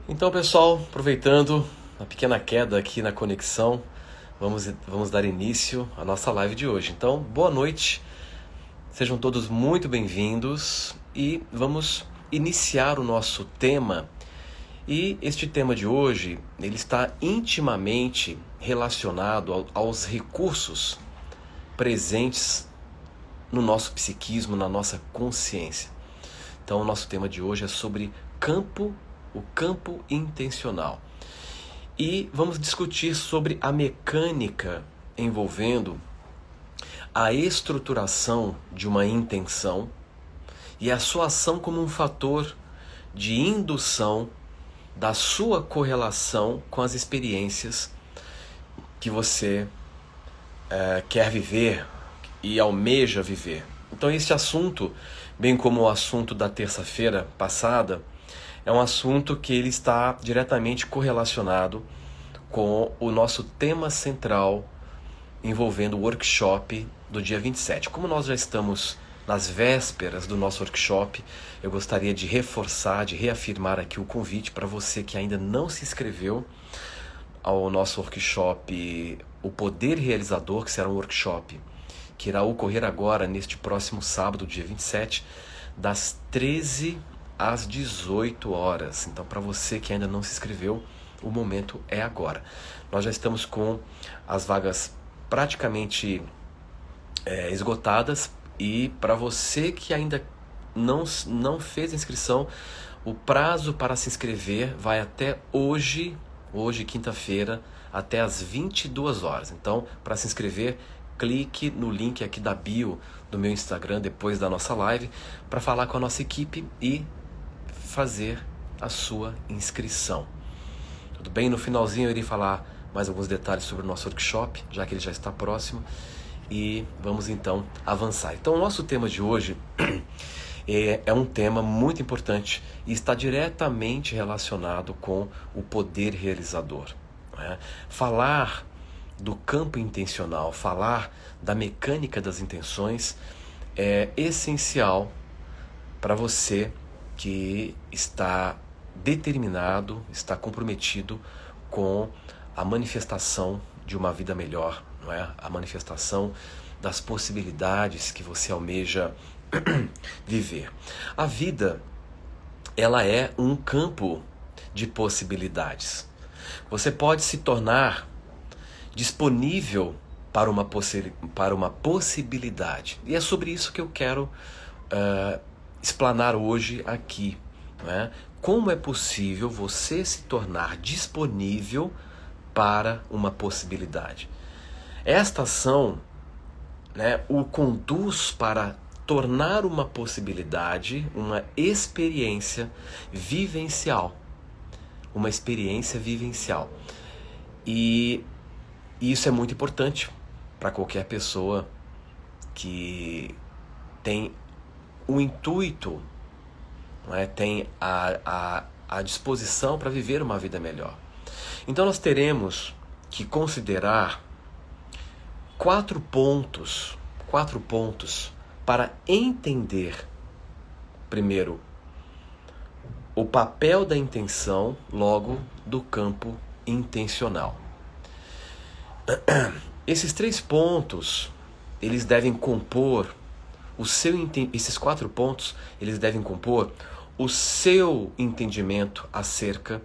Então, pessoal, aproveitando a pequena queda aqui na conexão, vamos dar início à nossa live de hoje. Então, boa noite, sejam todos muito bem-vindos e vamos iniciar o nosso tema. E este tema de hoje, ele está intimamente relacionado aos recursos presentes no nosso psiquismo, na nossa consciência. Então, o nosso tema de hoje é sobre o campo intencional. E vamos discutir sobre a mecânica envolvendo a estruturação de uma intenção e a sua ação como um fator de indução da sua correlação com as experiências que você quer viver e almeja viver. Então esse assunto, bem como o assunto da terça-feira passada, é um assunto que ele está diretamente correlacionado com o nosso tema central envolvendo o workshop do dia 27. Como nós já estamos nas vésperas do nosso workshop, eu gostaria de reforçar, de reafirmar aqui o convite para você que ainda não se inscreveu ao nosso workshop O Poder Realizador, que será um workshop que irá ocorrer agora neste próximo sábado, dia 27, das 13 às 18 horas. Então, para você que ainda não se inscreveu, o momento é agora. Nós já estamos com as vagas praticamente esgotadas e para você que ainda não fez a inscrição, o prazo para se inscrever vai até hoje, quinta-feira, até às 22 horas. Então, para se inscrever, clique no link aqui da bio do meu Instagram depois da nossa live para falar com a nossa equipe e fazer a sua inscrição. Tudo bem? No finalzinho eu irei falar mais alguns detalhes sobre o nosso workshop, já que ele já está próximo, e vamos então avançar. Então o nosso tema de hoje é um tema muito importante e está diretamente relacionado com o poder realizador, né? Falar do campo intencional, falar da mecânica das intenções é essencial para você que está determinado, está comprometido com a manifestação de uma vida melhor, não é? A manifestação das possibilidades que você almeja viver. A vida, ela é um campo de possibilidades. Você pode se tornar disponível para uma possibilidade. E é sobre isso que eu quero explanar hoje aqui, né? Como é possível você se tornar disponível para uma possibilidade? Esta ação, né, o conduz para tornar uma possibilidade uma experiência vivencial. Uma experiência vivencial. E isso é muito importante para qualquer pessoa que tem o intuito, não é? Tem a disposição para viver uma vida melhor. Então nós teremos que considerar quatro pontos para entender, primeiro, o papel da intenção, logo, do campo intencional. Esses 3 pontos, eles devem compor esses 4 pontos, eles devem compor o seu entendimento acerca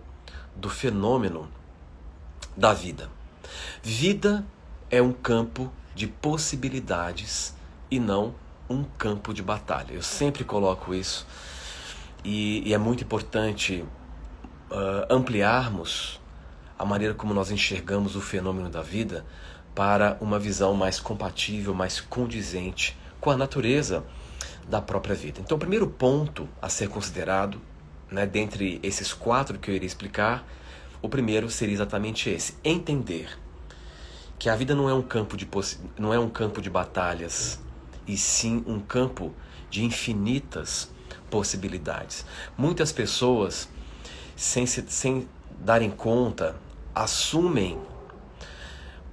do fenômeno da vida. Vida é um campo de possibilidades e não um campo de batalha. Eu sempre coloco isso e é muito importante ampliarmos a maneira como nós enxergamos o fenômeno da vida para uma visão mais compatível, mais condizente com a natureza da própria vida. Então, o primeiro ponto a ser considerado, né, dentre esses 4 que eu irei explicar, o primeiro seria exatamente esse: entender que a vida não é um campo de batalhas, e sim um campo de infinitas possibilidades. Muitas pessoas, sem darem conta, assumem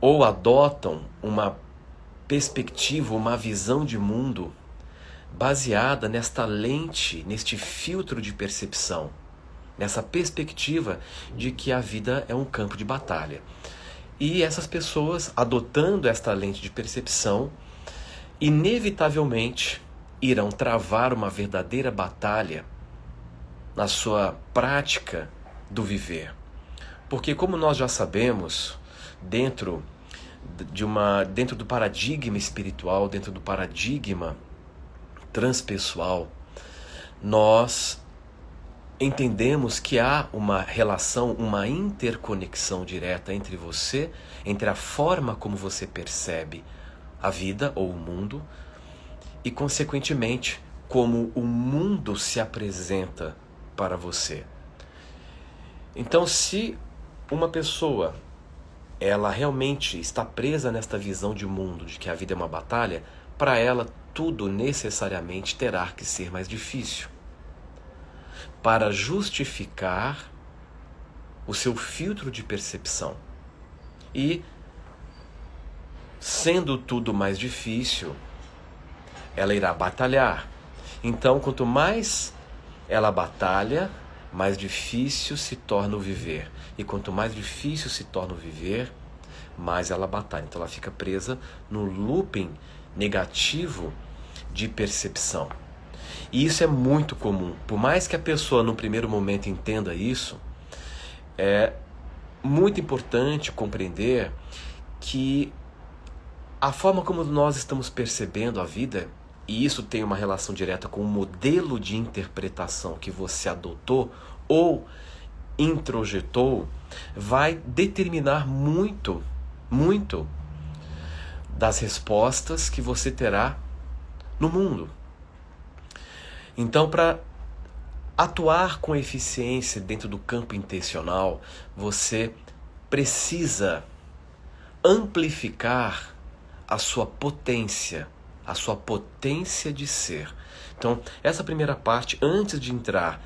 ou adotam uma perspectiva, uma visão de mundo baseada nesta lente, neste filtro de percepção, nessa perspectiva de que a vida é um campo de batalha. E essas pessoas, adotando esta lente de percepção, inevitavelmente irão travar uma verdadeira batalha na sua prática do viver. Porque, como nós já sabemos, dentro do paradigma espiritual, dentro do paradigma transpessoal, nós entendemos que há uma relação, uma interconexão direta entre você, entre a forma como você percebe a vida ou o mundo e, consequentemente, como o mundo se apresenta para você. Então, se uma pessoa ela realmente está presa nesta visão de mundo, de que a vida é uma batalha, para ela tudo necessariamente terá que ser mais difícil, para justificar o seu filtro de percepção. E, sendo tudo mais difícil, ela irá batalhar. Então, quanto mais ela batalha, mais difícil se torna o viver. E quanto mais difícil se torna o viver, mais ela batalha. Então ela fica presa no looping negativo de percepção. E isso é muito comum. Por mais que a pessoa no primeiro momento entenda isso, é muito importante compreender que a forma como nós estamos percebendo a vida, e isso tem uma relação direta com o modelo de interpretação que você adotou ou introjetou, vai determinar muito das respostas que você terá no mundo. Então, para atuar com eficiência dentro do campo intencional, você precisa amplificar a sua potência de ser. Então, essa primeira parte, antes de entrar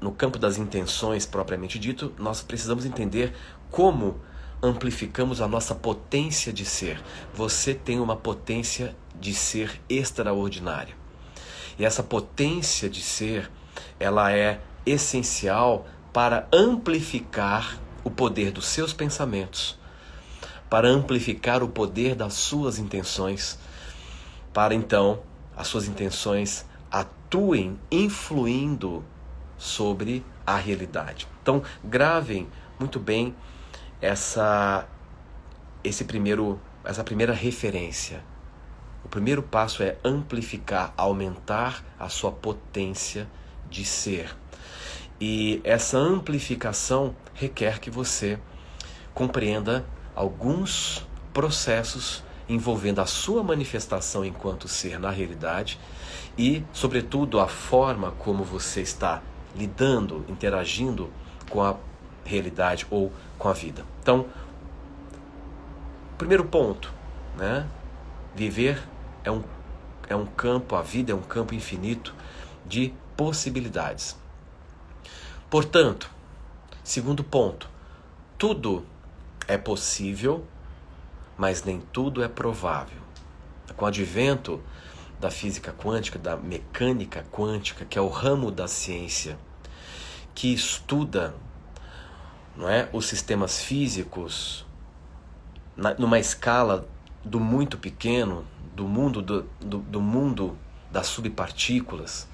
no campo das intenções propriamente dito, nós precisamos entender como amplificamos a nossa potência de ser. Você tem uma potência de ser extraordinária. E essa potência de ser, ela é essencial para amplificar o poder dos seus pensamentos, para amplificar o poder das suas intenções, para então as suas intenções atuem influindo sobre a realidade. Então, gravem muito bem essa primeira referência. O primeiro passo é amplificar, aumentar a sua potência de ser. E essa amplificação requer que você compreenda alguns processos envolvendo a sua manifestação enquanto ser na realidade e, sobretudo, a forma como você está lidando, interagindo com a realidade ou com a vida. Então, primeiro ponto, né? Viver é um campo, a vida é um campo infinito de possibilidades. Portanto, segundo ponto, tudo é possível, mas nem tudo é provável. Com o advento da física quântica, da mecânica quântica, que é o ramo da ciência que estuda, não é, os sistemas físicos numa escala do muito pequeno, do mundo das subpartículas.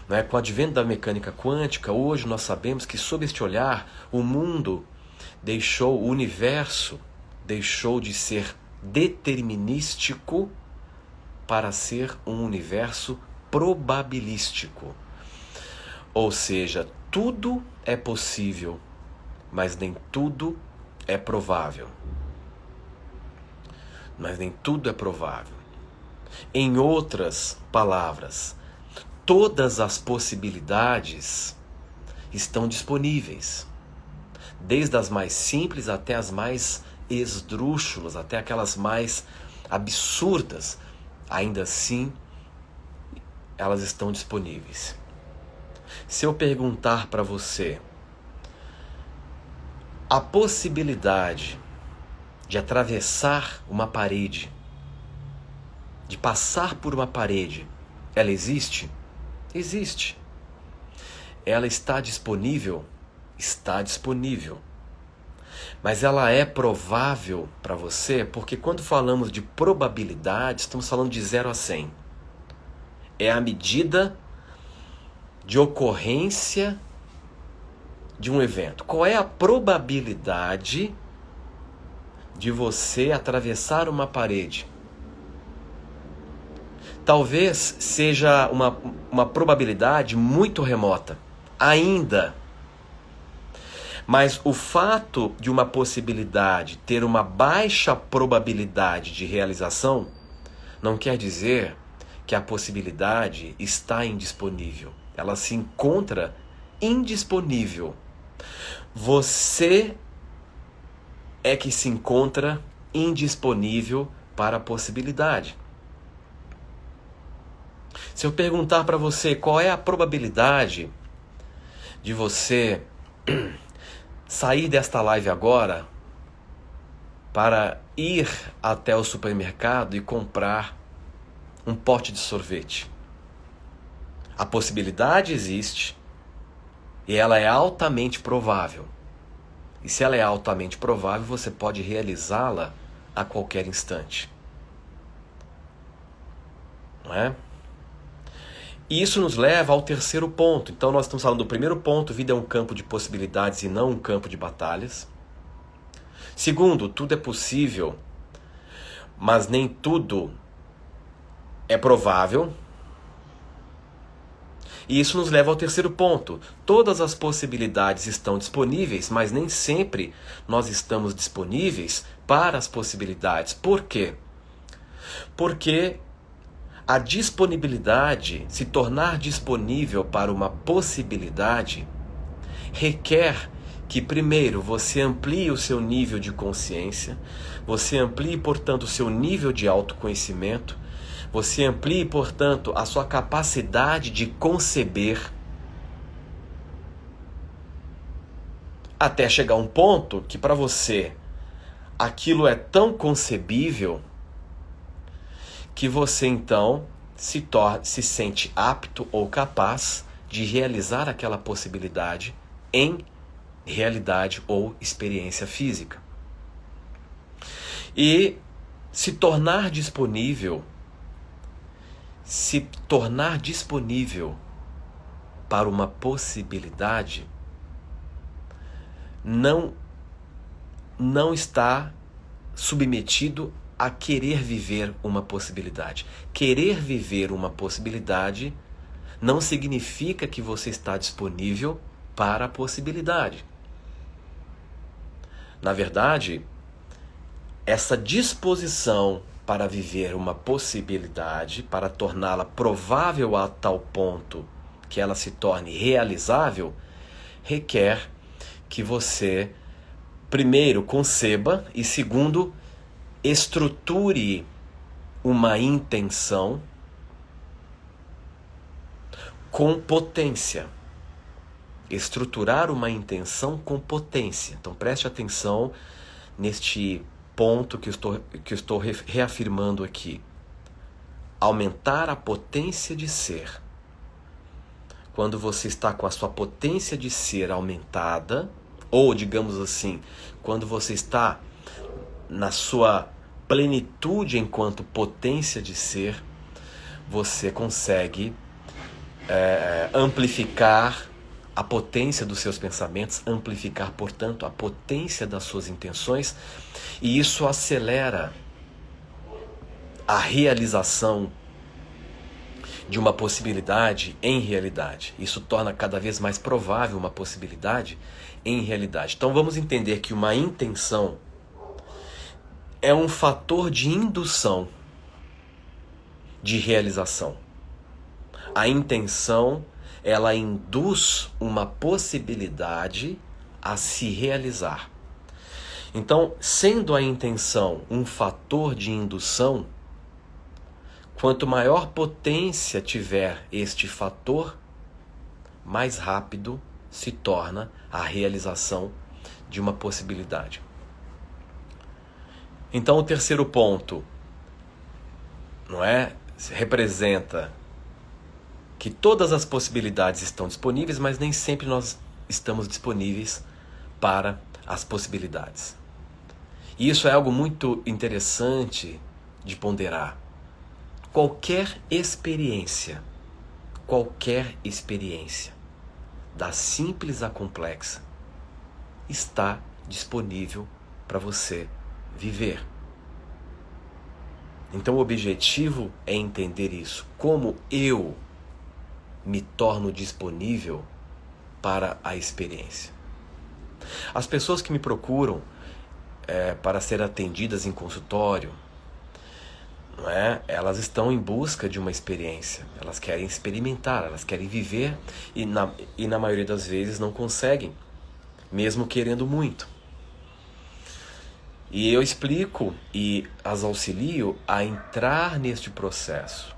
Não é? Com o advento da mecânica quântica, hoje nós sabemos que, sob este olhar, o universo deixou de ser determinístico para ser um universo probabilístico. Ou seja, tudo é possível, mas nem tudo é provável. Mas nem tudo é provável. Em outras palavras, todas as possibilidades estão disponíveis, desde as mais simples até as mais esdrúxulas, até aquelas mais absurdas. ainda assim elas estão disponíveis. Se eu perguntar para você a possibilidade de atravessar uma parede, de passar por uma parede, ela existe? Existe. Ela está disponível? Está disponível. Mas ela é provável para você, porque quando falamos de probabilidade, estamos falando de 0 a 100. É a medida de ocorrência de um evento. Qual é a probabilidade de você atravessar uma parede? Talvez seja uma probabilidade muito remota, ainda. Mas o fato de uma possibilidade ter uma baixa probabilidade de realização não quer dizer que a possibilidade está indisponível. Ela se encontra indisponível. Você é que se encontra indisponível para a possibilidade. Se eu perguntar para você qual é a probabilidade de você sair desta live agora para ir até o supermercado e comprar um pote de sorvete. A possibilidade existe e ela é altamente provável. E se ela é altamente provável, você pode realizá-la a qualquer instante. Não é? E isso nos leva ao terceiro ponto. Então nós estamos falando do primeiro ponto, vida é um campo de possibilidades e não um campo de batalhas. Segundo, tudo é possível, mas nem tudo é provável. E isso nos leva ao terceiro ponto. Todas as possibilidades estão disponíveis, mas nem sempre nós estamos disponíveis para as possibilidades. Por quê? Porque a disponibilidade, se tornar disponível para uma possibilidade, requer que primeiro você amplie o seu nível de consciência, você amplie, portanto, o seu nível de autoconhecimento, você amplie, portanto, a sua capacidade de conceber, até chegar a um ponto que para você aquilo é tão concebível que você então se sente apto ou capaz de realizar aquela possibilidade em realidade ou experiência física. E se tornar disponível para uma possibilidade não está submetido a querer viver uma possibilidade. Querer viver uma possibilidade não significa que você está disponível para a possibilidade. Na verdade, essa disposição para viver uma possibilidade, para torná-la provável a tal ponto que ela se torne realizável, requer que você, primeiro, conceba e, segundo, estruture uma intenção com potência. Estruturar uma intenção com potência. Então preste atenção neste ponto que eu estou reafirmando aqui. Aumentar a potência de ser. Quando você está com a sua potência de ser aumentada, ou digamos assim, quando você está na sua plenitude enquanto potência de ser, você consegue amplificar a potência dos seus pensamentos, amplificar, portanto, a potência das suas intenções, e isso acelera a realização de uma possibilidade em realidade. Isso torna cada vez mais provável uma possibilidade em realidade. Então vamos entender que uma intenção é um fator de indução de realização. A intenção, ela induz uma possibilidade a se realizar. Então, sendo a intenção um fator de indução, Quanto maior potência tiver este fator, mais rápido se torna a realização de uma possibilidade. Então, o terceiro ponto, representa que todas as possibilidades estão disponíveis, mas nem sempre nós estamos disponíveis para as possibilidades. E isso é algo muito interessante de ponderar. Qualquer experiência, da simples à complexa, está disponível para você viver. Então o objetivo é entender isso. Como eu me torno disponível para a experiência. As pessoas que me procuram para ser atendidas em consultório, elas estão em busca de uma experiência. Elas querem experimentar, elas querem viver e na maioria das vezes não conseguem, mesmo querendo muito. E eu explico e as auxilio a entrar neste processo,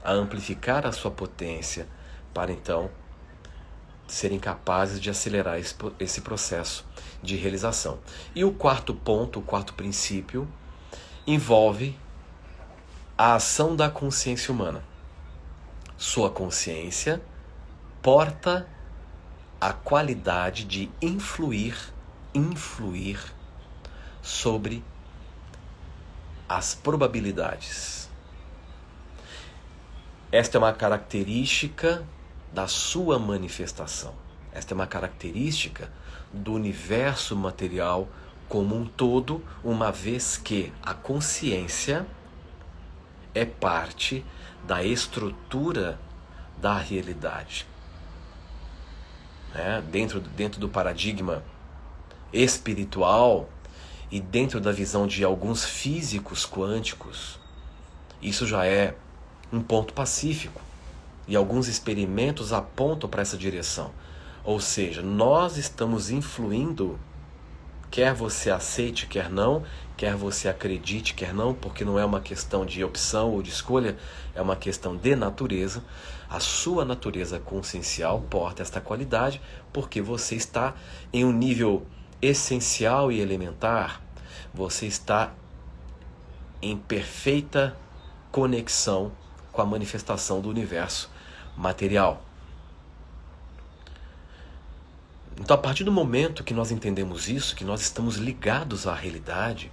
a amplificar a sua potência, para então serem capazes de acelerar esse processo de realização. E o quarto ponto, o quarto princípio, envolve a ação da consciência humana. Sua consciência porta a qualidade de influir sobre as probabilidades. Esta é uma característica da sua manifestação. Esta é uma característica do universo material como um todo, uma vez que a consciência é parte da estrutura da realidade. Dentro do paradigma espiritual e dentro da visão de alguns físicos quânticos, isso já é um ponto pacífico. E alguns experimentos apontam para essa direção. Ou seja, nós estamos influindo, quer você aceite, quer não, quer você acredite, quer não, porque não é uma questão de opção ou de escolha, é uma questão de natureza. A sua natureza consciencial porta esta qualidade, porque você está em um nível essencial e elementar, você está em perfeita conexão com a manifestação do universo material. Então, a partir do momento que nós entendemos isso, que nós estamos ligados à realidade,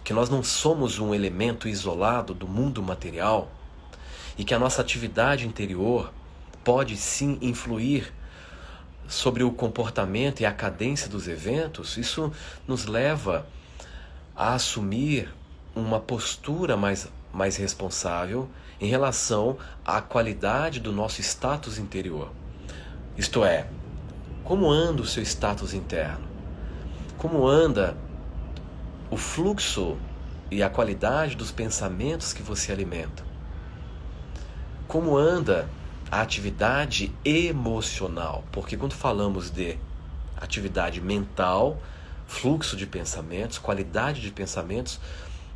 que nós não somos um elemento isolado do mundo material e que a nossa atividade interior pode sim influir sobre o comportamento e a cadência dos eventos, isso nos leva a assumir uma postura mais responsável em relação à qualidade do nosso status interior. Isto é, como anda o seu status interno? Como anda o fluxo e a qualidade dos pensamentos que você alimenta? Como anda a atividade emocional? Porque quando falamos de atividade mental, fluxo de pensamentos, qualidade de pensamentos,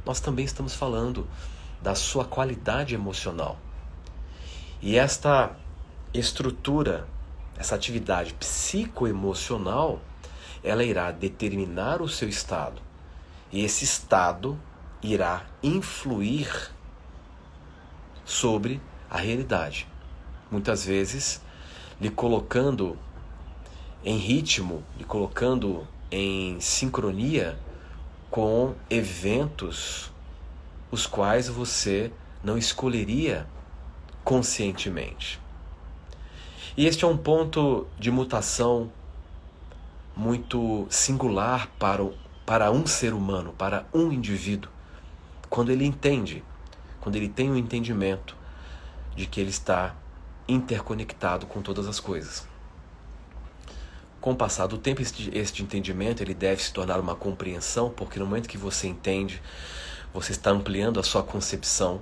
nós também estamos falando da sua qualidade emocional. E esta estrutura, essa atividade psicoemocional, ela irá determinar o seu estado. E esse estado irá influir sobre a realidade. Muitas vezes, lhe colocando em ritmo, lhe colocando em sincronia com eventos os quais você não escolheria conscientemente. E este é um ponto de mutação muito singular para um ser humano, para um indivíduo, quando ele entende, quando ele tem um entendimento de que ele está interconectado com todas as coisas. Com o passar do tempo, este entendimento ele deve se tornar uma compreensão, porque no momento que você entende, você está ampliando a sua concepção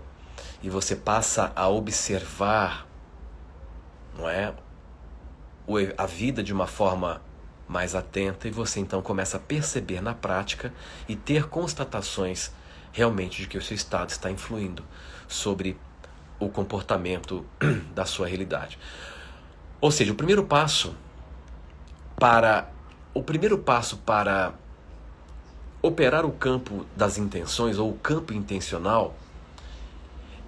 e você passa a observar, a vida de uma forma mais atenta, e você então começa a perceber na prática e ter constatações realmente de que o seu estado está influindo sobre o comportamento da sua realidade. Ou seja, o primeiro passo para operar o campo das intenções ou o campo intencional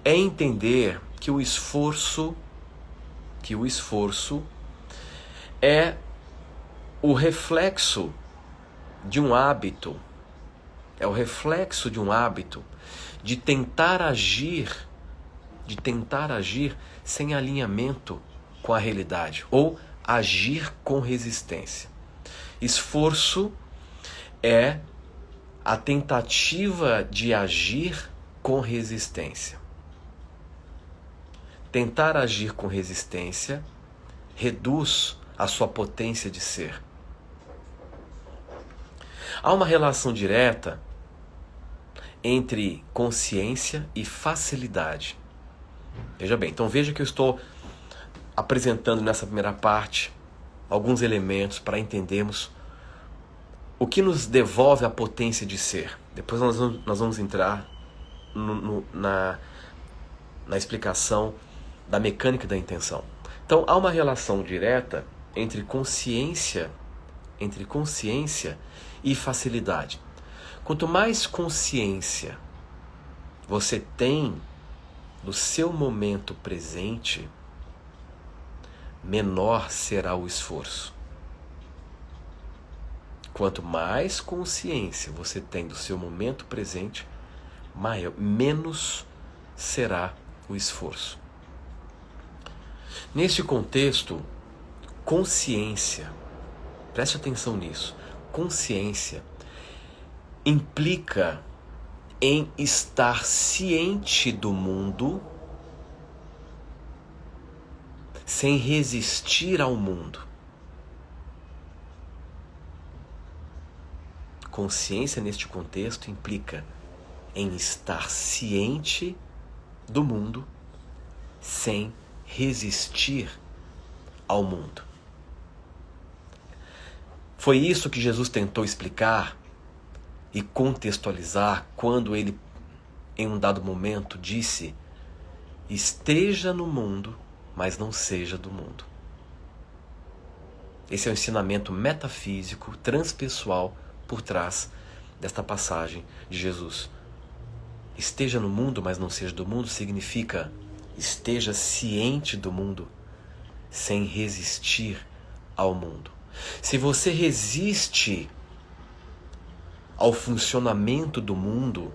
é entender que o esforço é o reflexo de um hábito, de tentar agir sem alinhamento com a realidade, ou agir com resistência. Esforço é a tentativa de agir com resistência. Tentar agir com resistência reduz a sua potência de ser. Há uma relação direta entre consciência e facilidade. Veja bem, então veja que eu estou apresentando nessa primeira parte alguns elementos para entendermos o que nos devolve a potência de ser. Depois nós vamos entrar na explicação da mecânica da intenção. Então há uma relação direta entre consciência e facilidade. Quanto mais consciência você tem do seu momento presente, menor será o esforço. Quanto mais consciência você tem do seu momento presente, menos será o esforço. Neste contexto, consciência, preste atenção nisso, consciência implica em estar ciente do mundo sem resistir ao mundo. Consciência neste contexto implica em estar ciente do mundo sem resistir ao mundo. Foi isso que Jesus tentou explicar e contextualizar quando ele, em um dado momento, disse: esteja no mundo, mas não seja do mundo. Esse é o ensinamento metafísico, transpessoal, por trás desta passagem de Jesus. Esteja no mundo, mas não seja do mundo, significa esteja ciente do mundo, sem resistir ao mundo. Se você resiste ao funcionamento do mundo,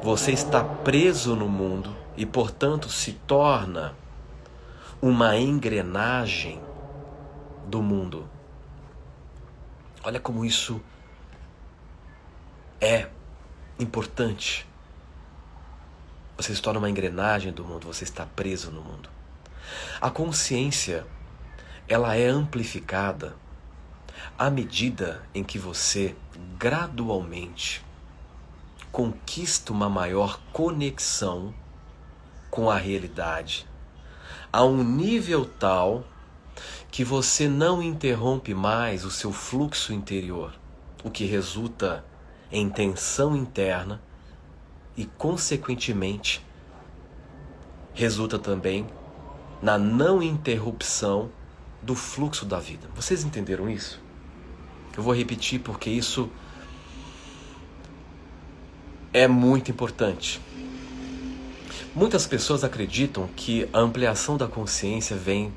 você está preso no mundo e, portanto, se torna uma engrenagem do mundo. Olha como isso é importante. Você se torna uma engrenagem do mundo, você está preso no mundo. A consciência, ela é amplificada à medida em que você gradualmente conquista uma maior conexão com a realidade, a um nível tal que você não interrompe mais o seu fluxo interior, o que resulta em tensão interna e, consequentemente, resulta também na não interrupção do fluxo da vida. Vocês entenderam isso? Eu vou repetir porque isso é muito importante. Muitas pessoas acreditam que a ampliação da consciência vem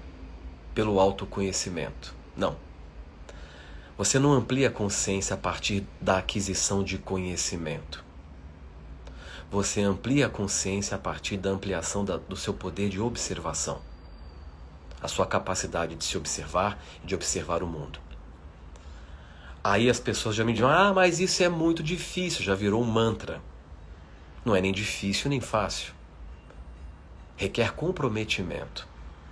pelo autoconhecimento. Não. Você não amplia a consciência a partir da aquisição de conhecimento. Você amplia a consciência a partir da ampliação do seu poder de observação. A sua capacidade de se observar e de observar o mundo. Aí as pessoas já me dizem: mas isso é muito difícil, já virou um mantra. Não é nem difícil nem fácil. Requer comprometimento.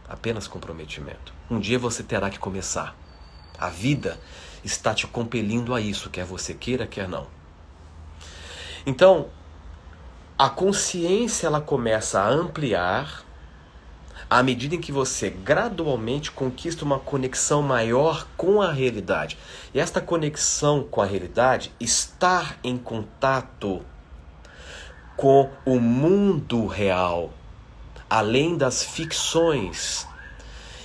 Apenas comprometimento. Um dia você terá que começar. A vida está te compelindo a isso, quer você queira, quer não. Então, a consciência ela começa a ampliar à medida em que você gradualmente conquista uma conexão maior com a realidade. E esta conexão com a realidade, estar em contato com o mundo real, além das ficções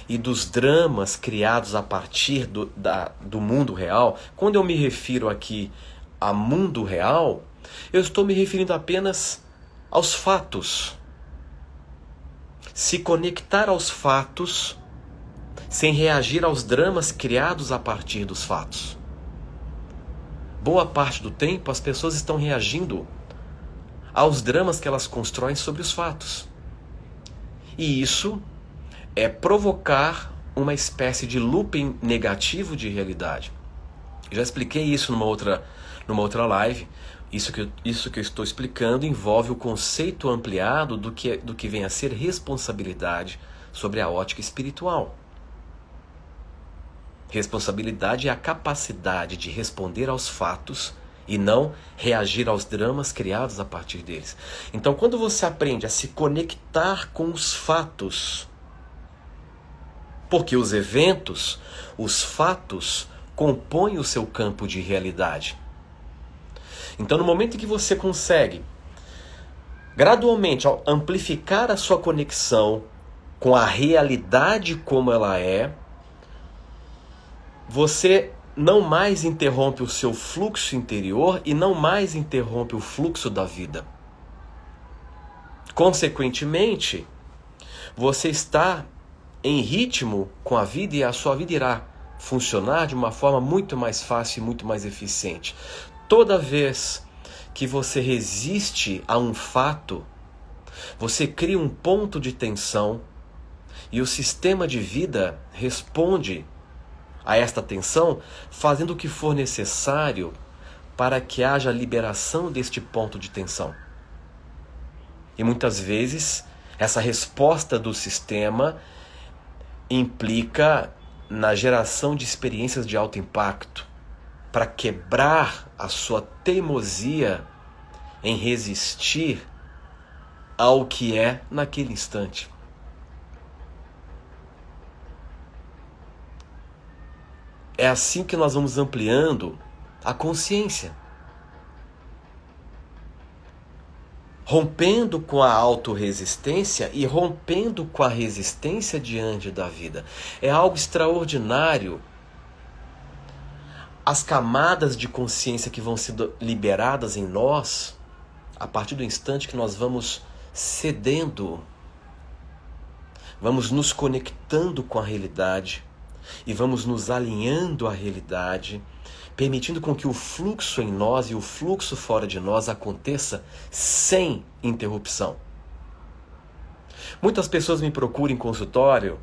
e dos dramas criados a partir do mundo real. Quando eu me refiro aqui a mundo real, eu estou me referindo apenas aos fatos. Se conectar aos fatos sem reagir aos dramas criados a partir dos fatos. Boa parte do tempo as pessoas estão reagindo aos dramas que elas constroem sobre os fatos. E isso é provocar uma espécie de looping negativo de realidade. Eu já expliquei isso numa outra live. Isso que eu estou explicando envolve o conceito ampliado do que vem a ser responsabilidade sobre a ótica espiritual. Responsabilidade é a capacidade de responder aos fatos e não reagir aos dramas criados a partir deles. Então, quando você aprende a se conectar com os fatos, porque os eventos, os fatos, compõem o seu campo de realidade. Então, no momento em que você consegue gradualmente amplificar a sua conexão com a realidade como ela é, você não mais interrompe o seu fluxo interior e não mais interrompe o fluxo da vida. Consequentemente, você está em ritmo com a vida e a sua vida irá funcionar de uma forma muito mais fácil e muito mais eficiente. Toda vez que você resiste a um fato, você cria um ponto de tensão e o sistema de vida responde a esta tensão, fazendo o que for necessário para que haja liberação deste ponto de tensão. E muitas vezes, essa resposta do sistema implica na geração de experiências de alto impacto, para quebrar a sua teimosia em resistir ao que é naquele instante. É assim que nós vamos ampliando a consciência. Rompendo com a autorresistência e rompendo com a resistência diante da vida. É algo extraordinário. As camadas de consciência que vão sendo liberadas em nós, a partir do instante que nós vamos cedendo, vamos nos conectando com a realidade, e vamos nos alinhando à realidade, permitindo com que o fluxo em nós e o fluxo fora de nós aconteça sem interrupção. Muitas pessoas me procuram em consultório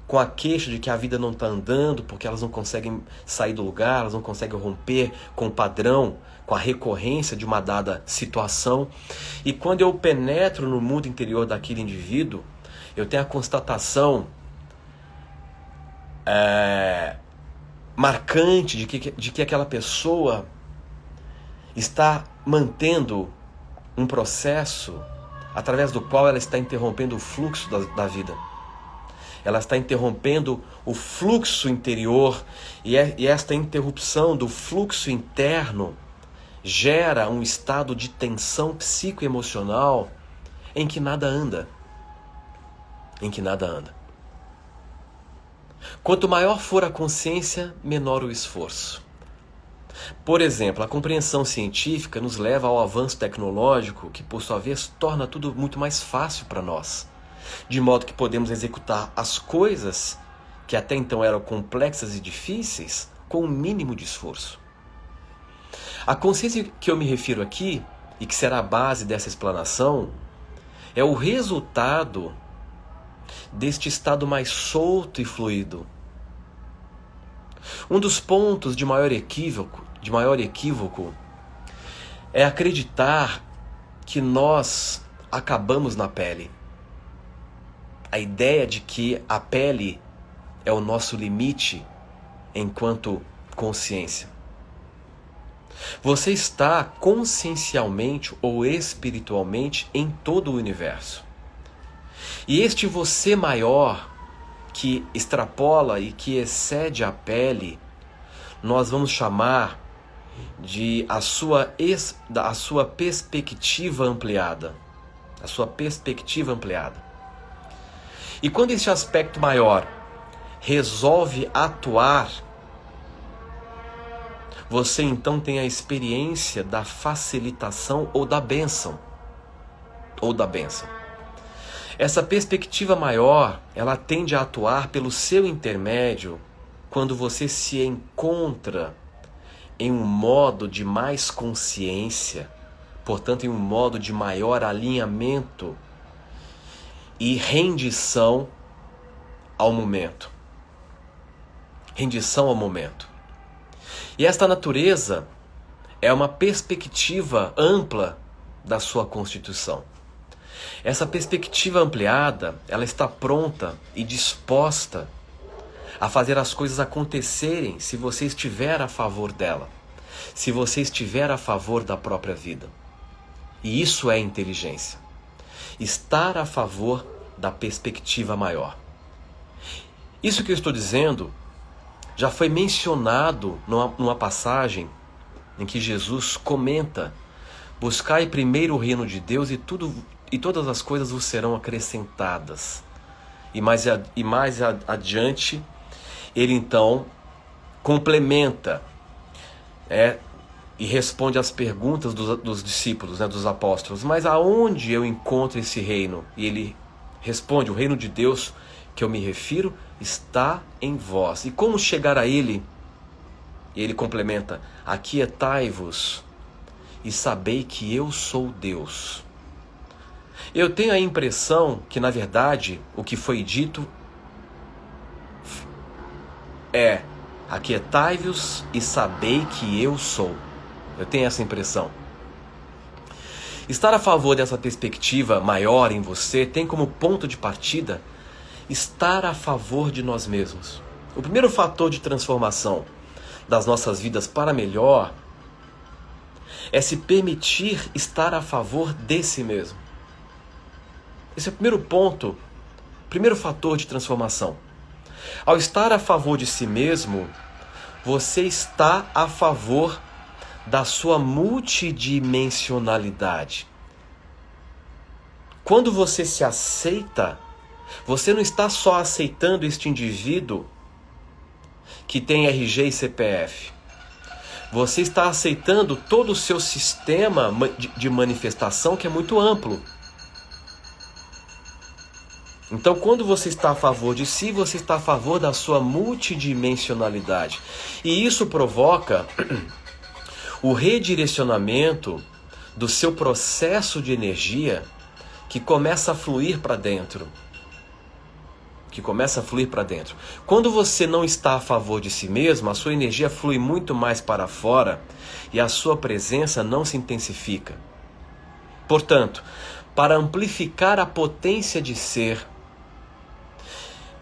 com a queixa de que a vida não está andando, porque elas não conseguem sair do lugar, elas não conseguem romper com o padrão, com a recorrência de uma dada situação. E quando eu penetro no mundo interior daquele indivíduo, eu tenho a constatação marcante de que aquela pessoa está mantendo um processo através do qual ela está interrompendo o fluxo da vida. Ela está interrompendo o fluxo interior e esta interrupção do fluxo interno gera um estado de tensão psicoemocional em que nada anda. Quanto maior for a consciência, menor o esforço. Por exemplo, a compreensão científica nos leva ao avanço tecnológico que, por sua vez, torna tudo muito mais fácil para nós. De modo que podemos executar as coisas que até então eram complexas e difíceis com o mínimo de esforço. A consciência que eu me refiro aqui, e que será a base dessa explanação, é o resultado deste estado mais solto e fluido. Um dos pontos de maior equívoco é acreditar que nós acabamos na pele. A ideia de que a pele é o nosso limite enquanto consciência. Você está consciencialmente ou espiritualmente em todo o universo. E este você maior, que extrapola e que excede a pele, nós vamos chamar a sua perspectiva ampliada. A sua perspectiva ampliada. E quando esse aspecto maior resolve atuar, você então tem a experiência da facilitação ou da bênção. Essa perspectiva maior, ela tende a atuar pelo seu intermédio quando você se encontra em um modo de mais consciência, portanto em um modo de maior alinhamento e rendição ao momento. Rendição ao momento. E esta natureza é uma perspectiva ampla da sua constituição. Essa perspectiva ampliada, ela está pronta e disposta a fazer as coisas acontecerem se você estiver a favor dela, se você estiver a favor da própria vida. E isso é inteligência. Estar a favor da perspectiva maior. Isso que eu estou dizendo já foi mencionado numa passagem em que Jesus comenta: buscai primeiro o reino de Deus e todas as coisas vos serão acrescentadas. E mais adiante, ele então complementa e responde às perguntas dos discípulos, dos apóstolos. Mas aonde eu encontro esse reino? E ele responde: o reino de Deus que eu me refiro está em vós. E como chegar a ele? E ele complementa: aquietai-vos e sabei que eu sou Deus. Eu tenho a impressão que, na verdade, o que foi dito é: aquietai-vos e sabei que eu sou. Eu tenho essa impressão. Estar a favor dessa perspectiva maior em você tem como ponto de partida estar a favor de nós mesmos. O primeiro fator de transformação das nossas vidas para melhor é se permitir estar a favor de si mesmo. Esse é o primeiro ponto, primeiro fator de transformação. Ao estar a favor de si mesmo, você está a favor da sua multidimensionalidade. Quando você se aceita, você não está só aceitando este indivíduo que tem RG e CPF. Você está aceitando todo o seu sistema de manifestação, que é muito amplo. Então, quando você está a favor de si, você está a favor da sua multidimensionalidade. E isso provoca o redirecionamento do seu processo de energia, que começa a fluir para dentro. Quando você não está a favor de si mesmo, a sua energia flui muito mais para fora e a sua presença não se intensifica. Portanto, para amplificar a potência de ser,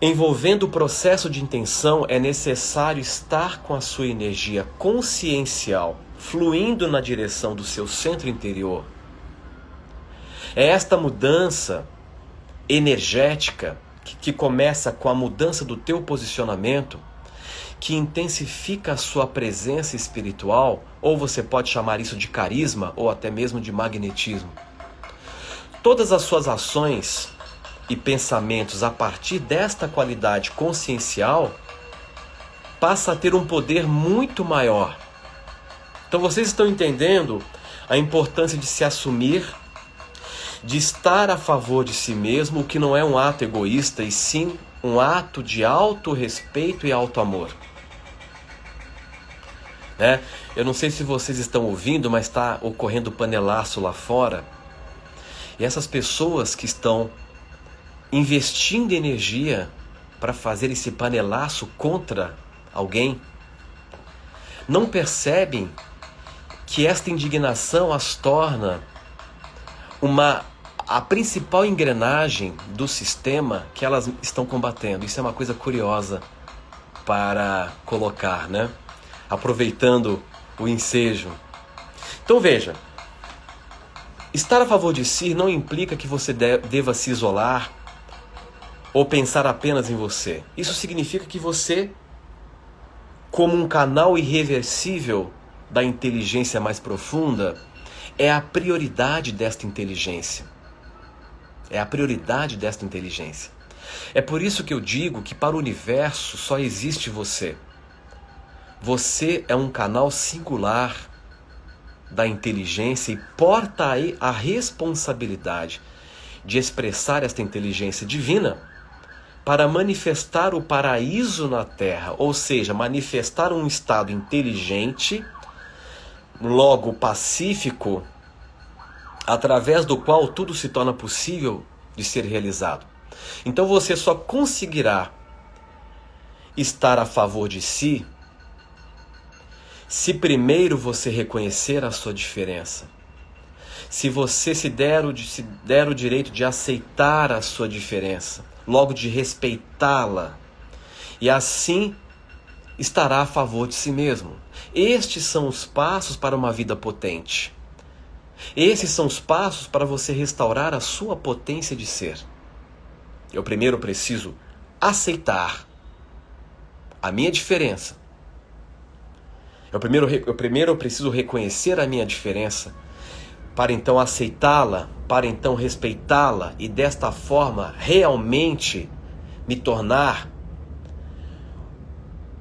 envolvendo o processo de intenção, é necessário estar com a sua energia consciencial fluindo na direção do seu centro interior. É esta mudança energética que começa com a mudança do teu posicionamento, que intensifica a sua presença espiritual, ou você pode chamar isso de carisma, ou até mesmo de magnetismo. Todas as suas ações e pensamentos a partir desta qualidade consciencial passa a ter um poder muito maior. Então vocês estão entendendo a importância de se assumir, de estar a favor de si mesmo, o que não é um ato egoísta, e sim um ato de autorrespeito e autoamor. Eu não sei se vocês estão ouvindo, mas está ocorrendo panelaço lá fora. E essas pessoas que estão investindo energia para fazer esse panelaço contra alguém, não percebem que esta indignação as torna a principal engrenagem do sistema que elas estão combatendo. Isso é uma coisa curiosa para colocar, aproveitando o ensejo. Então veja, estar a favor de si não implica que você deva se isolar ou pensar apenas em você. Isso significa que você, como um canal irreversível da inteligência mais profunda é a prioridade desta inteligência. É a prioridade desta inteligência. É por isso que eu digo que para o universo só existe você. Você é um canal singular da inteligência e porta aí a responsabilidade de expressar esta inteligência divina para manifestar o paraíso na Terra, ou seja, manifestar um estado inteligente, logo pacífico, através do qual tudo se torna possível de ser realizado. Então você só conseguirá estar a favor de si se primeiro você reconhecer a sua diferença. Se você se der o direito de aceitar a sua diferença, logo de respeitá-la, e assim estará a favor de si mesmo. Estes são os passos para uma vida potente. Esses são os passos para você restaurar a sua potência de ser. Eu primeiro preciso aceitar a minha diferença. Eu primeiro preciso reconhecer a minha diferença, para então aceitá-la, para então respeitá-la e desta forma realmente me tornar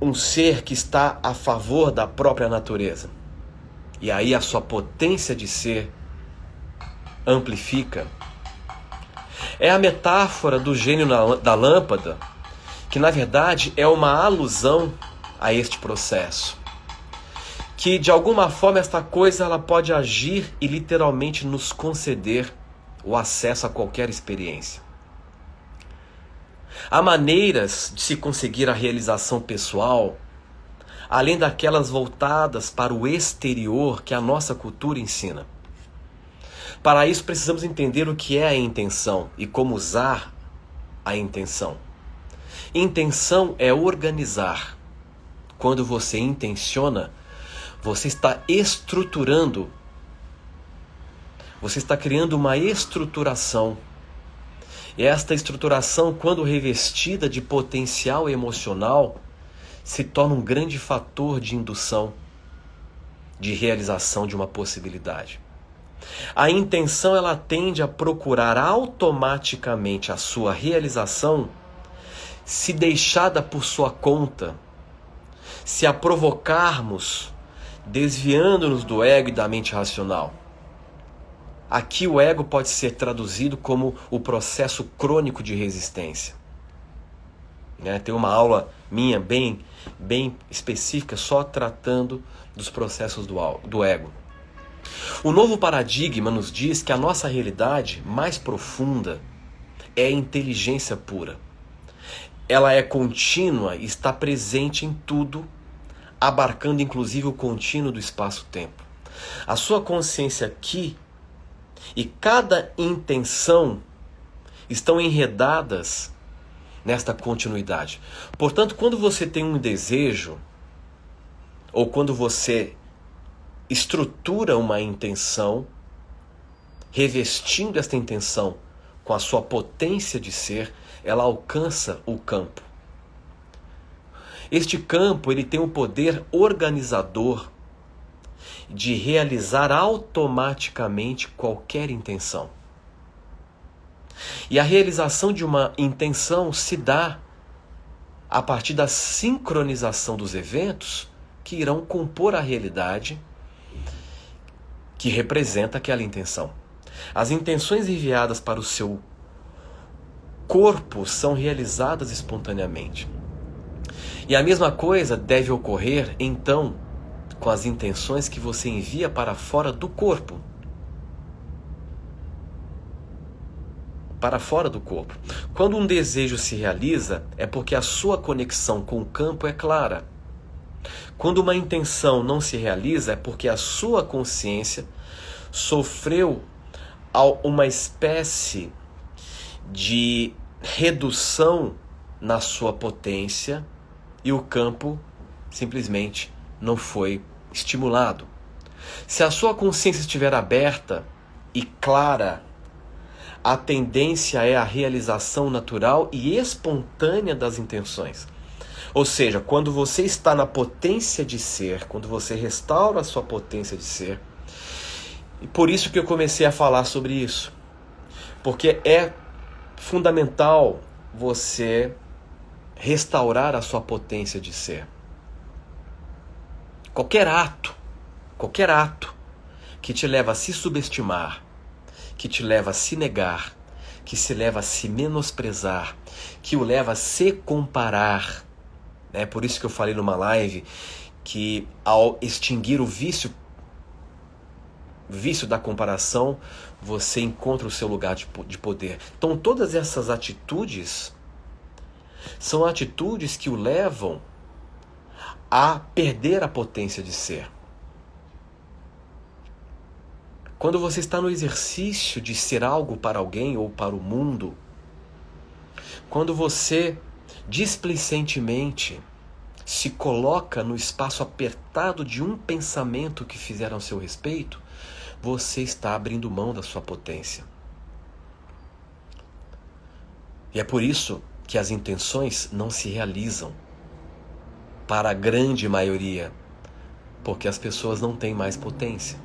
um ser que está a favor da própria natureza. E aí a sua potência de ser amplifica. É a metáfora do gênio da lâmpada, que na verdade é uma alusão a este processo. Que de alguma forma esta coisa ela pode agir e literalmente nos conceder o acesso a qualquer experiência. Há maneiras de se conseguir a realização pessoal, além daquelas voltadas para o exterior que a nossa cultura ensina. Para isso precisamos entender o que é a intenção e como usar a intenção. Intenção é organizar. Quando você intenciona, você está estruturando, você está criando uma estruturação. E esta estruturação, quando revestida de potencial emocional, se torna um grande fator de indução, de realização de uma possibilidade. A intenção ela tende a procurar automaticamente a sua realização se deixada por sua conta, se a provocarmos desviando-nos do ego e da mente racional. Aqui o ego pode ser traduzido como o processo crônico de resistência. Tem uma aula minha bem específica só tratando dos processos do ego. O novo paradigma nos diz que a nossa realidade mais profunda é a inteligência pura. Ela é contínua e está presente em tudo, abarcando inclusive o contínuo do espaço-tempo. A sua consciência aqui e cada intenção estão enredadas nesta continuidade. Portanto, quando você tem um desejo, ou quando você estrutura uma intenção, revestindo esta intenção com a sua potência de ser, ela alcança o campo. Este campo ele tem o poder organizador de realizar automaticamente qualquer intenção. E a realização de uma intenção se dá a partir da sincronização dos eventos que irão compor a realidade que representa aquela intenção. As intenções enviadas para o seu corpo são realizadas espontaneamente. E a mesma coisa deve ocorrer, então, com as intenções que você envia para fora do corpo. Para fora do corpo. Quando um desejo se realiza, é porque a sua conexão com o campo é clara. Quando uma intenção não se realiza, é porque a sua consciência sofreu uma espécie de redução na sua potência e o campo simplesmente não foi estimulado. Se a sua consciência estiver aberta e clara, a tendência é a realização natural e espontânea das intenções. Ou seja, quando você está na potência de ser, quando você restaura a sua potência de ser, e por isso que eu comecei a falar sobre isso, porque é fundamental você restaurar a sua potência de ser. Qualquer ato que te leva a se subestimar, que te leva a se negar, que se leva a se menosprezar, que o leva a se comparar. É por isso que eu falei numa live que ao extinguir o vício da comparação, você encontra o seu lugar de poder. Então todas essas atitudes são atitudes que o levam a perder a potência de ser. Quando você está no exercício de ser algo para alguém ou para o mundo, quando você displicentemente se coloca no espaço apertado de um pensamento que fizeram a seu respeito, você está abrindo mão da sua potência. E é por isso que as intenções não se realizam para a grande maioria, porque as pessoas não têm mais potência.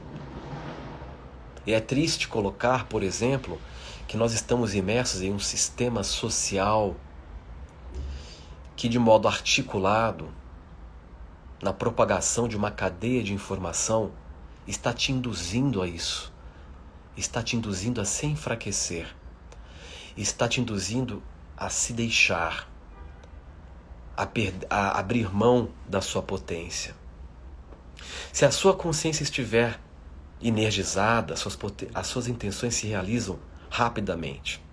E é triste colocar, por exemplo, que nós estamos imersos em um sistema social que, de modo articulado, na propagação de uma cadeia de informação, está te induzindo a isso, está te induzindo a se enfraquecer, está te induzindo a se deixar, a abrir mão da sua potência. Se a sua consciência estiver energizada, as suas intenções se realizam rapidamente.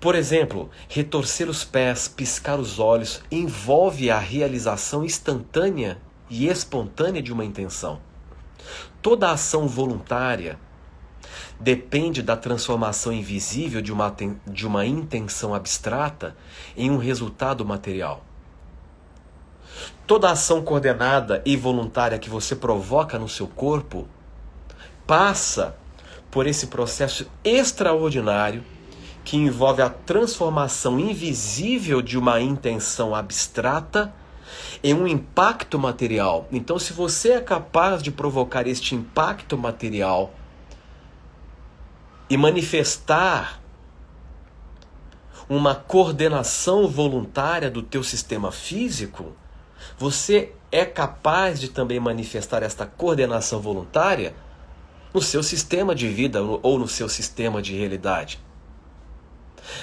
Por exemplo, retorcer os pés, piscar os olhos, envolve a realização instantânea e espontânea de uma intenção. Toda ação voluntária depende da transformação invisível de uma intenção abstrata em um resultado material. Toda ação coordenada e voluntária que você provoca no seu corpo passa por esse processo extraordinário que envolve a transformação invisível de uma intenção abstrata em um impacto material. Então, se você é capaz de provocar este impacto material e manifestar uma coordenação voluntária do teu sistema físico, você é capaz de também manifestar esta coordenação voluntária no seu sistema de vida ou no seu sistema de realidade.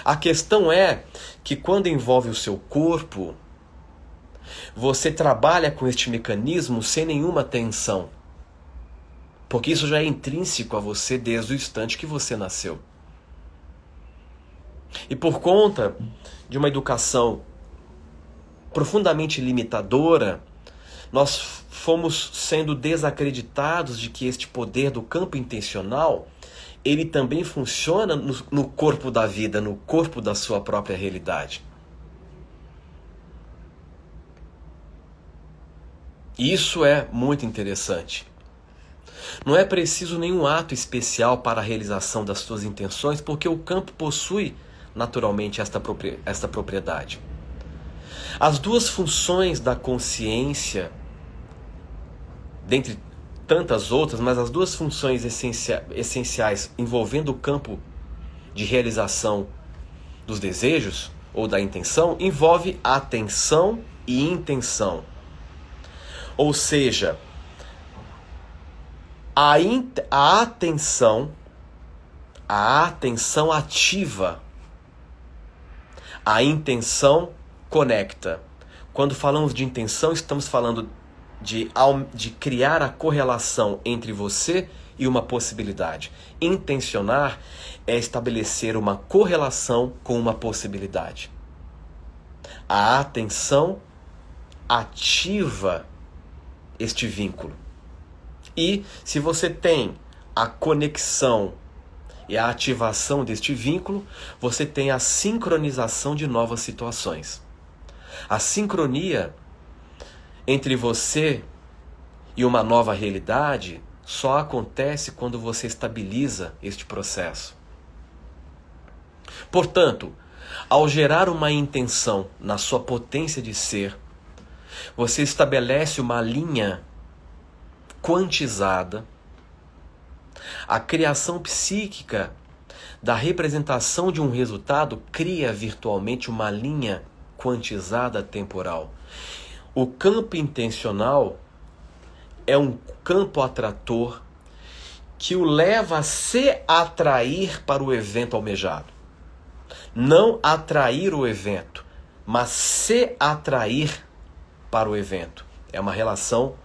A questão é que quando envolve o seu corpo, você trabalha com este mecanismo sem nenhuma tensão. Porque isso já é intrínseco a você desde o instante que você nasceu. E por conta de uma educação profundamente limitadora, nós fomos sendo desacreditados de que este poder do campo intencional, ele também funciona no corpo da vida, no corpo da sua própria realidade. Isso é muito interessante. Não é preciso nenhum ato especial para a realização das suas intenções, porque o campo possui naturalmente esta propriedade. As duas funções da consciência, dentre tantas outras, mas as duas funções essenciais envolvendo o campo de realização dos desejos ou da intenção, envolve atenção e intenção. Ou seja, a atenção ativa, a intenção conecta. Quando falamos de intenção, estamos falando de criar a correlação entre você e uma possibilidade. Intencionar é estabelecer uma correlação com uma possibilidade. A atenção ativa este vínculo. E se você tem a conexão e a ativação deste vínculo, você tem a sincronização de novas situações. A sincronia entre você e uma nova realidade só acontece quando você estabiliza este processo. Portanto, Ao gerar uma intenção na sua potência de ser, você estabelece uma linha quantizada. A criação psíquica da representação de um resultado cria virtualmente uma linha quantizada temporal. O campo intencional é um campo atrator que o leva a se atrair para o evento almejado. Não atrair o evento, mas se atrair para o evento. É uma relação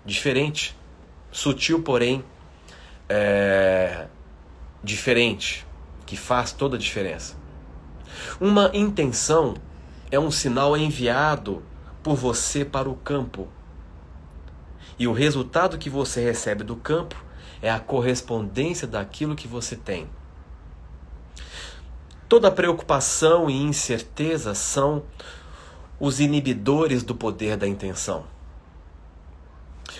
diferente, sutil, porém diferente, que faz toda a diferença. Uma intenção é um sinal enviado por você para o campo. E o resultado que você recebe do campo é a correspondência daquilo que você tem. Toda preocupação e incerteza são os inibidores do poder da intenção.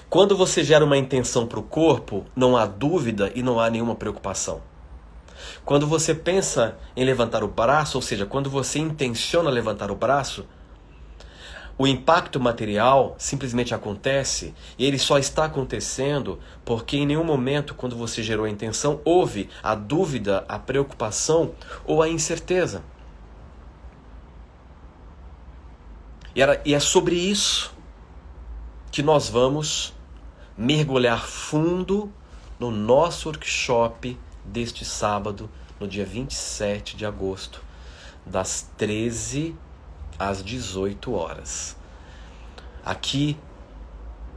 Quando você gera uma intenção para o corpo, não há dúvida e não há nenhuma preocupação. Quando você pensa em levantar o braço, ou seja, quando você intenciona levantar o braço, o impacto material simplesmente acontece e ele só está acontecendo porque em nenhum momento, quando você gerou a intenção, houve a dúvida, a preocupação ou a incerteza. E é sobre isso que nós vamos mergulhar fundo no nosso workshop deste sábado, no dia 27 de agosto, das 13 às 18 horas. Aqui,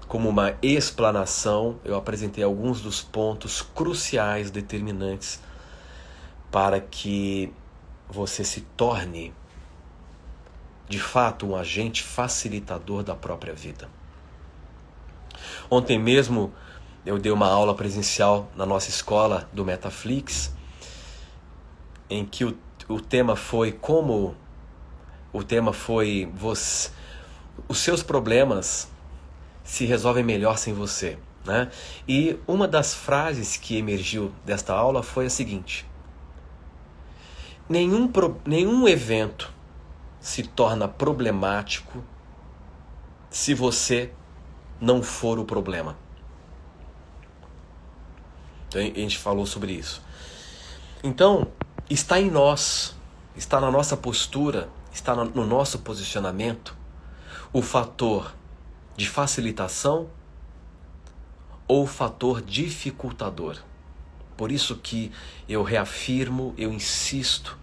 como uma explanação, eu apresentei alguns dos pontos cruciais, determinantes, para que você se torne, de fato, um agente facilitador da própria vida. Ontem mesmo eu dei uma aula presencial na nossa escola do Metaflix, em que o tema foi os seus problemas se resolvem melhor sem você, né? E uma das frases que emergiu desta aula foi a seguinte: nenhum evento se torna problemático se você não for o problema. Então, a gente falou sobre isso. Então, está em nós, está na nossa postura, está no nosso posicionamento o fator de facilitação ou o fator dificultador. Por isso que eu reafirmo, eu insisto,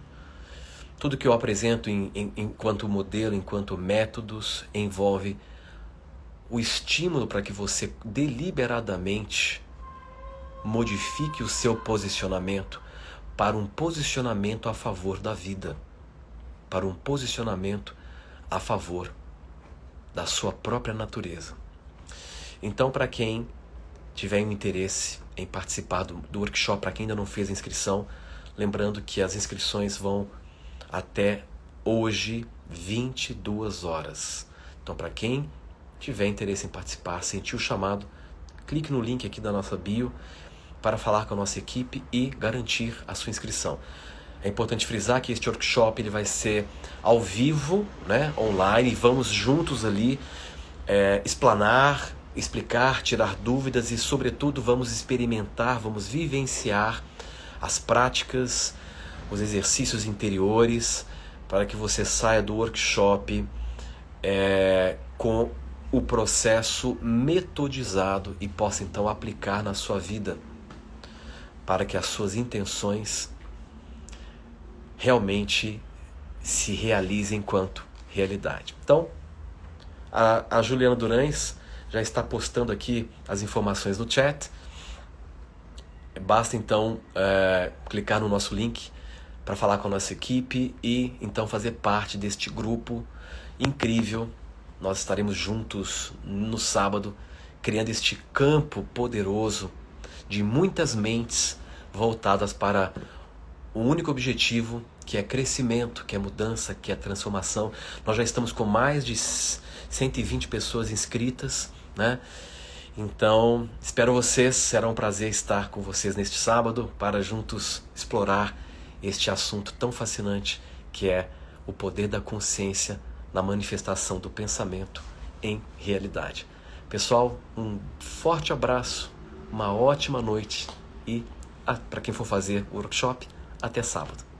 tudo que eu apresento enquanto modelo, enquanto métodos, envolve o estímulo para que você deliberadamente modifique o seu posicionamento para um posicionamento a favor da vida, para um posicionamento a favor da sua própria natureza. Então, para quem tiver um interesse em participar do workshop, para quem ainda não fez a inscrição, lembrando que as inscrições vão até hoje, 22 horas. Então, para quem tiver interesse em participar, sentir o chamado, clique no link aqui da nossa bio para falar com a nossa equipe e garantir a sua inscrição. É importante frisar que este workshop ele vai ser ao vivo, né, online, e vamos juntos ali explanar, explicar, tirar dúvidas e, sobretudo, vamos experimentar, vamos vivenciar as práticas, os exercícios interiores, para que você saia do workshop com o processo metodizado e possa então aplicar na sua vida, para que as suas intenções realmente se realizem enquanto realidade. Então, a Juliana Durães já está postando aqui as informações no chat. Basta então clicar no nosso link para falar com a nossa equipe e então fazer parte deste grupo incrível. Nós estaremos juntos no sábado, criando este campo poderoso de muitas mentes voltadas para o único objetivo, que é crescimento, que é mudança, que é transformação. Nós já estamos com mais de 120 pessoas inscritas, né? Então, espero vocês, será um prazer estar com vocês neste sábado para juntos explorar este assunto tão fascinante que é o poder da consciência na manifestação do pensamento em realidade. Pessoal, um forte abraço, uma ótima noite e para quem for fazer o workshop, até sábado.